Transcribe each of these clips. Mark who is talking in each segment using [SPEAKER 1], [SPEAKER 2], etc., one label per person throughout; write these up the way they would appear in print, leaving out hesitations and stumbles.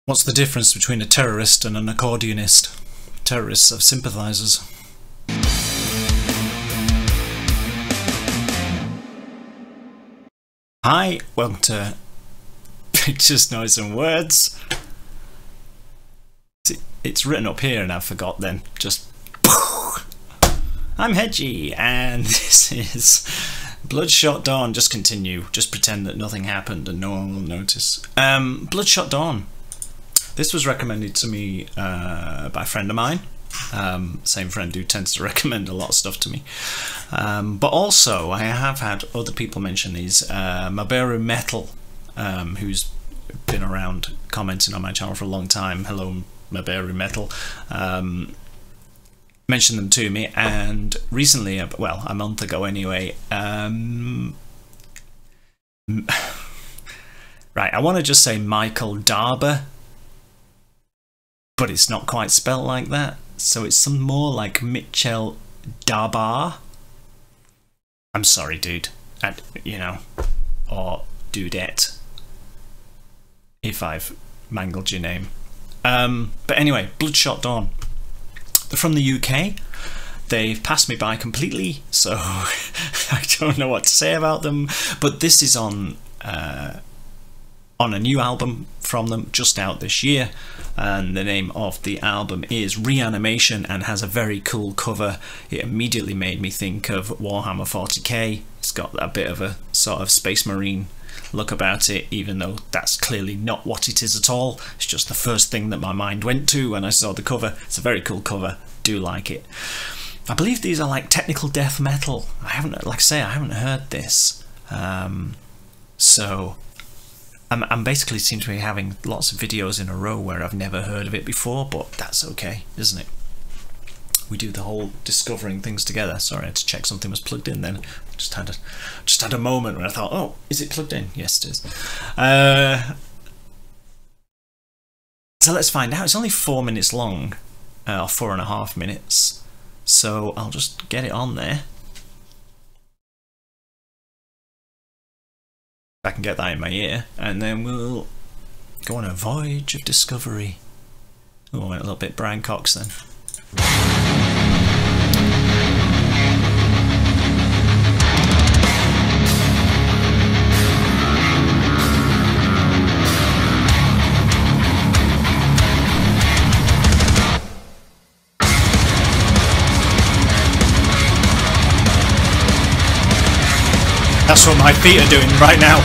[SPEAKER 1] What's the difference between a terrorist and an accordionist? Terrorists have sympathisers. Hi, welcome to Pictures, Noise and Words. It's written up here and I forgot then. Just I'm Hedgy and this is Bloodshot Dawn. Just continue. Just pretend that nothing happened and no one will notice. Bloodshot Dawn. This was recommended to me by a friend of mine. Same friend who tends to recommend a lot of stuff to me. But also I have had other people mention these. Maberu Metal, who's been around commenting on my channel for a long time. Hello Maberu Metal. Mentioned them to me, and recently, well, a month ago anyway, right, I want to just say Michael Darber, but it's not quite spelled like that, so it's some more like Mitchell Darbar. I'm sorry, dude, you know, or dudette, if I've mangled your name. But anyway, Bloodshot Dawn. They're from the UK. They've passed me by completely, so I don't know what to say about them. But this is on a new album from them, just out this year, and the name of the album is Reanimation and has a very cool cover. It immediately made me think of Warhammer 40k. It's got a bit of a sort of Space Marine look about it, even though that's clearly not what it is at all. It's just the first thing that my mind went to when I saw the cover. It's a very cool cover. Do like it. I believe these are like technical death metal. I haven't, like I say, I haven't heard this. So I'm basically seem to be having lots of videos in a row where I've never heard of it before, but that's okay, isn't it? We do the whole discovering things together. Sorry, I had to check something was plugged in then. Just had a moment where I thought, oh, is it plugged in? Yes, it is. So let's find out. It's only 4 minutes long, or 4.5 minutes. So I'll just get it on there. I can get that in my ear, and then we'll go on a voyage of discovery. Oh, I went a little bit Brian Cox then. That's what my feet are doing right now.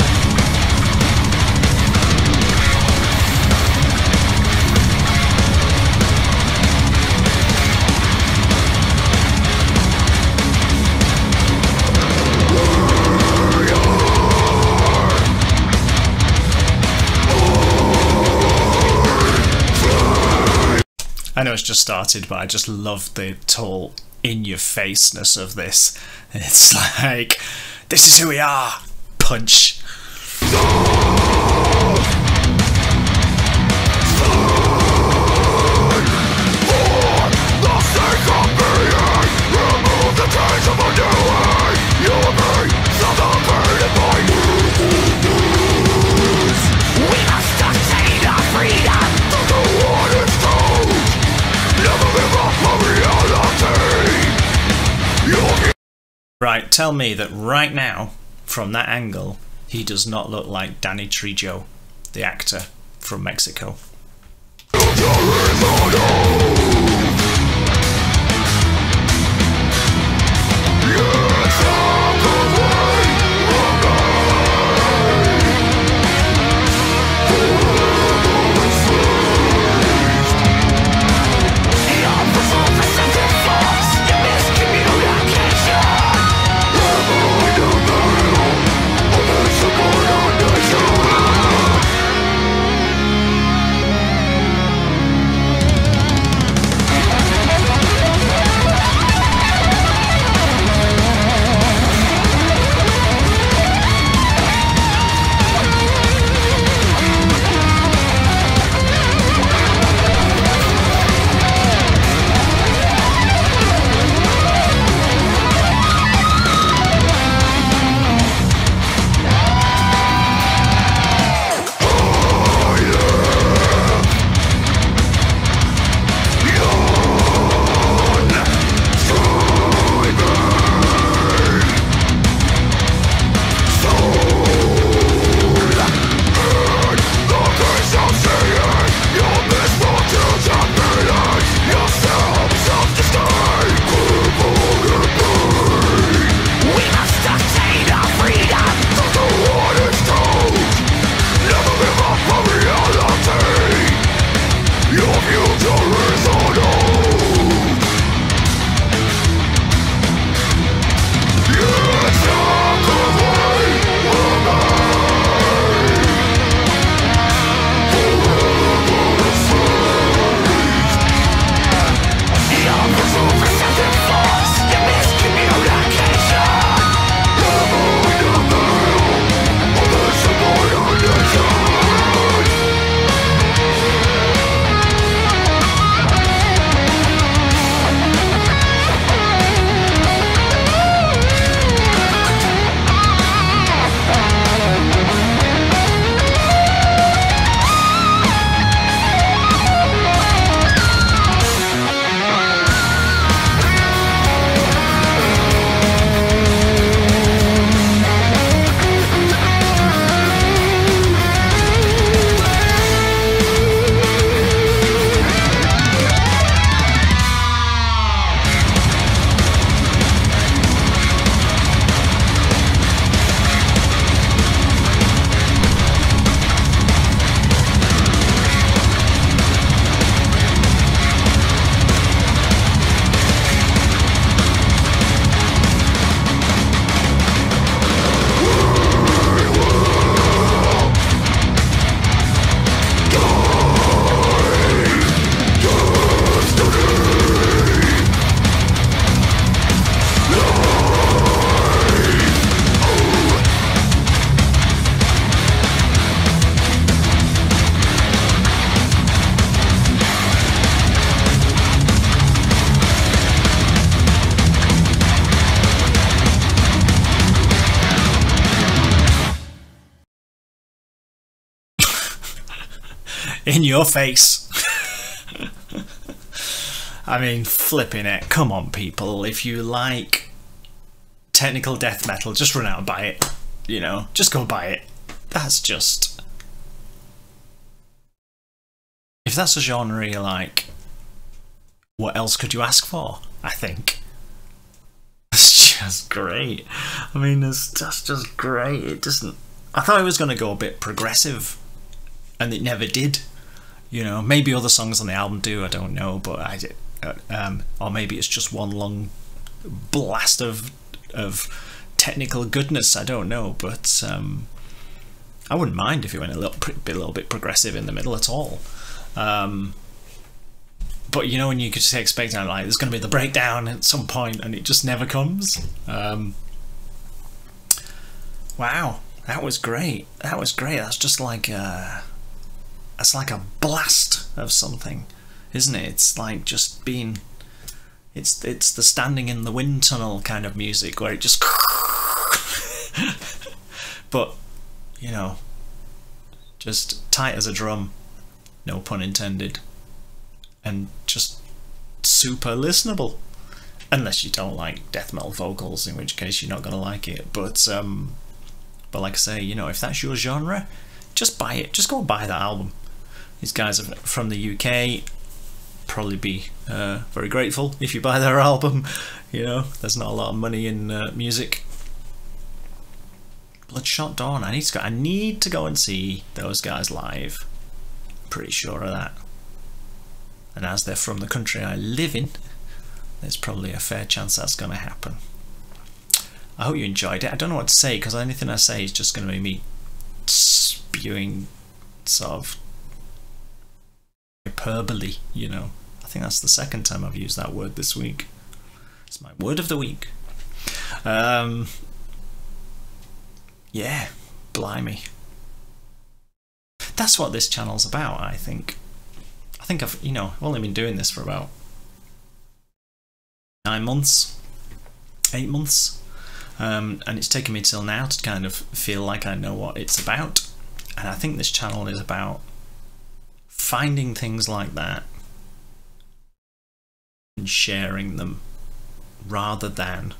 [SPEAKER 1] I know it's just started, but I just love the tall in-your-faceness of this. It's like, this is who we are! Punch. Right, tell me that right now, from that angle, he does not look like Danny Trejo, the actor from Mexico. In your face. I mean, flipping it. Come on, people. If you like technical death metal, just run out and buy it. You know, just go buy it. That's just... If that's a genre you like, what else could you ask for, I think? It's just great. I mean, that's just great. It doesn't... I thought it was going to go a bit progressive, and it never did. You know, maybe other songs on the album do, I don't know, but I did... or maybe it's just one long blast of technical goodness, I don't know, but I wouldn't mind if it went a little bit progressive in the middle at all. But you know, when you could just expect like there's going to be the breakdown at some point and it just never comes. Wow, that was great. That was great. That's just like that's like a blast of something, isn't it? It's like just being... It's the standing in the wind tunnel kind of music where it just... But, you know, just tight as a drum, no pun intended, and just super listenable. Unless you don't like death metal vocals, in which case you're not going to like it. But like I say, you know, if that's your genre, just buy it. Just go and buy that album. These guys are from the UK. Probably be very grateful if you buy their album. You know, there's not a lot of money in music. Bloodshot Dawn. I need to go and see those guys live. Pretty sure of that. And as they're from the country I live in, there's probably a fair chance that's going to happen. I hope you enjoyed it. I don't know what to say, because anything I say is just going to be me spewing sort of hyperbole, you know. I think that's the second time I've used that word this week. It's my word of the week. Yeah, blimey. That's what this channel's about, I think. I think I've only been doing this for about 9 months, 8 months, and it's taken me till now to kind of feel like I know what it's about. And I think this channel is about finding things like that and sharing them, rather than,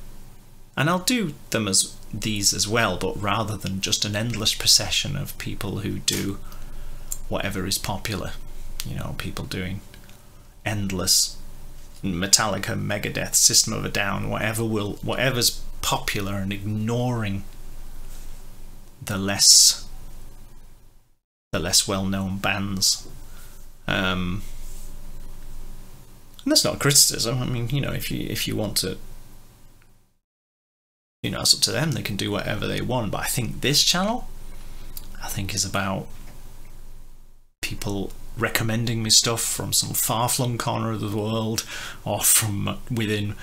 [SPEAKER 1] and I'll do them as these as well, but rather than just an endless procession of people who do whatever is popular. You know, people doing endless Metallica, Megadeth, System of a Down, whatever's popular, and ignoring the less well-known bands. And that's not a criticism. I mean, you know, if you want to, you know, it's up to them. They can do whatever they want. But I think this channel, I think, is about people recommending me stuff from some far-flung corner of the world, or from within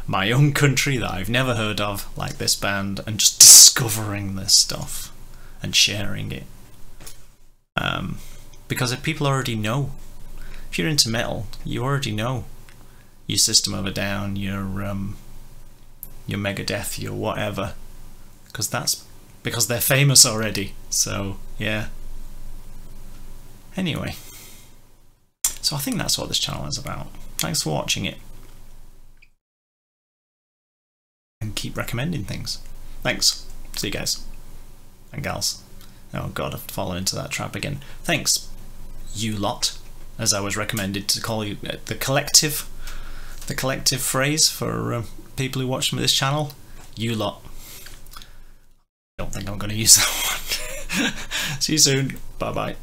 [SPEAKER 1] my own country that I've never heard of, like this band, and just discovering this stuff and sharing it. Because if people already know, if you're into metal, you already know your System of a Down, your Megadeth, your whatever, because they're famous already. So yeah. Anyway, so I think that's what this channel is about. Thanks for watching it, and keep recommending things. Thanks. See you guys and gals. Oh god, I've fallen into that trap again. Thanks, you lot, as I was recommended to call you, the collective phrase for people who watch this channel. You lot. Don't think I'm going to use that one. See you soon. Bye bye.